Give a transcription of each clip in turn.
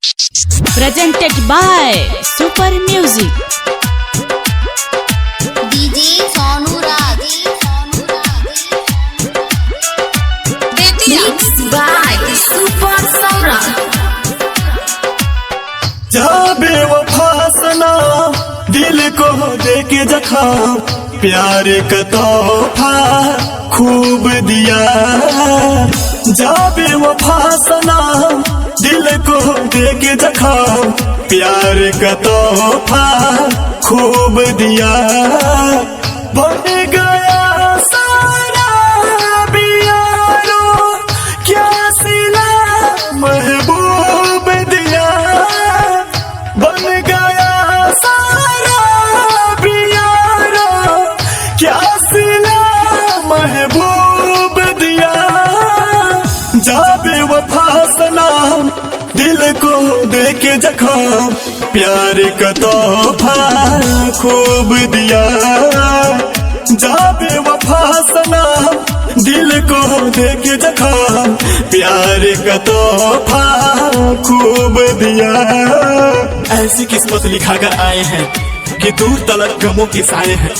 Presented by Super Music. DJ Sonu Raj. Mixed by Super Saurabh. जा बेवफा सनम दिल को देके जखम प्यार का तोहफा खूब दिया। जा बेवफा सनम दिल को देके जखम प्यार का तोहफा खूब दिया। बन गया सारा बियारो क्या सिला महबूब दिया। बन गया सारा बियारो क्या सिला महबूब दिया। जा बेवफा सनम दिल को देके जखम प्यार का तोहफा खूब दिया। जा बेवफा सनम दिल को देके जखम प्यार का तोहफा खूब दिया। ऐसी किस्मत लिखा कर आए हैं कि दूर तलक गमों की साए हैं।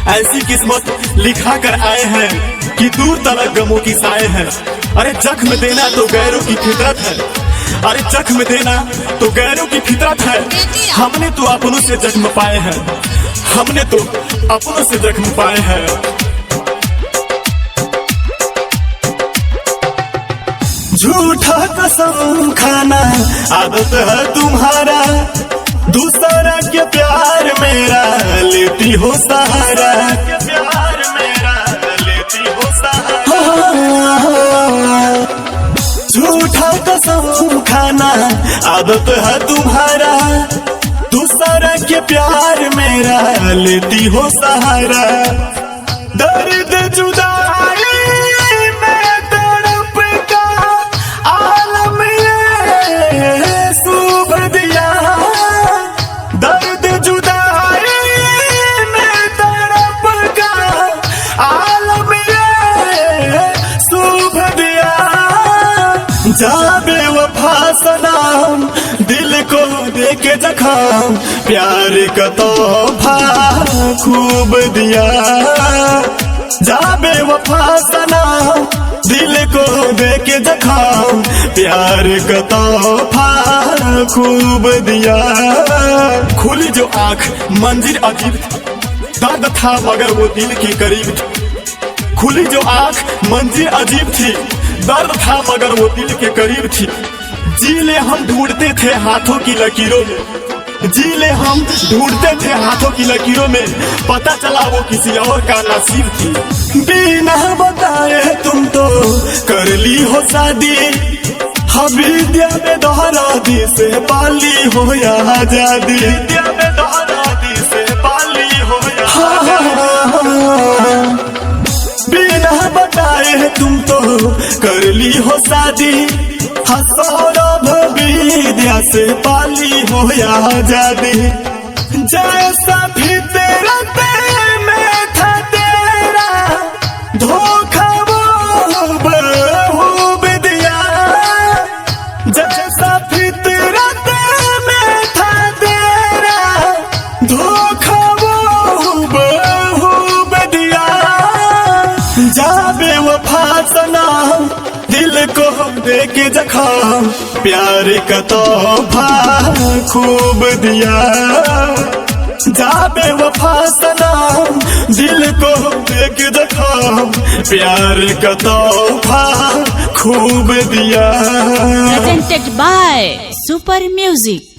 ऐसी किस्मत लिखा कर आए हैं कि दूर तलक गमों की साए हैं। अरे जख्म देना तो गैरों की फितरत है। अरे जख्म देना तो गैरों की फितरत है। हमने तो अपनों से जख्म पाए हैं। हमने तो अपनों से जख्म पाए हैं। झूठा कसम खाना आदत है तुम्हारा। दूसरा के प्यार मेरा लेती हो सहारा। प्यार मेरा लेती हो सहारा। झूठा कसम खाना आदत है तुम्हारा। दूसरा के प्यार मेरा लेती हो सहारा। दर्द जुदाई में तड़प का आलम ये सूब दिया। दर्द जुदाई में तड़प का आलम ये सूब दिया। जा बेवफा सनम दिल को देके जखम प्यार का तोहफा खूब दिया। जा बेवफा सनम दिल को देके जखम प्यार का तोहफा खूब दिया। खुली जो आंख मंजिल अजीब थी, दर्द था मगर वो दिल के करीब थी। खुली जो आंख मंजिल अजीब थी, दर्द था मगर वो दिल के करीब थी। जीले हम ढूंढते थे हाथों की लकीरों में। जीले हम ढूंढते थे हाथों की लकीरों में। पता चला वो किसी और का नसीब थी। बिना बताए तुम तो कर ली हो शादी। विद्या में दोहरा दी से पाली हो या आजादी। विद्या में दोहरा दी से पाली हो या बिना बताए तुम तो कर ली हो शादी। सौरभ विद्या से पाली हो या आजादी। जैसा भी तेरा में था तेरा धोखा वो बहूब दिया। जैसा भी तेरा में था तेरा धोखा वो बहूब दिया। जा बेवफा सनम दिल को देके जखम प्यार का तोहफा खूब दिया। जा बेवफा सनम दिल को देके जखम प्यार का तोहफा खूब दिया। Presented by Super Music.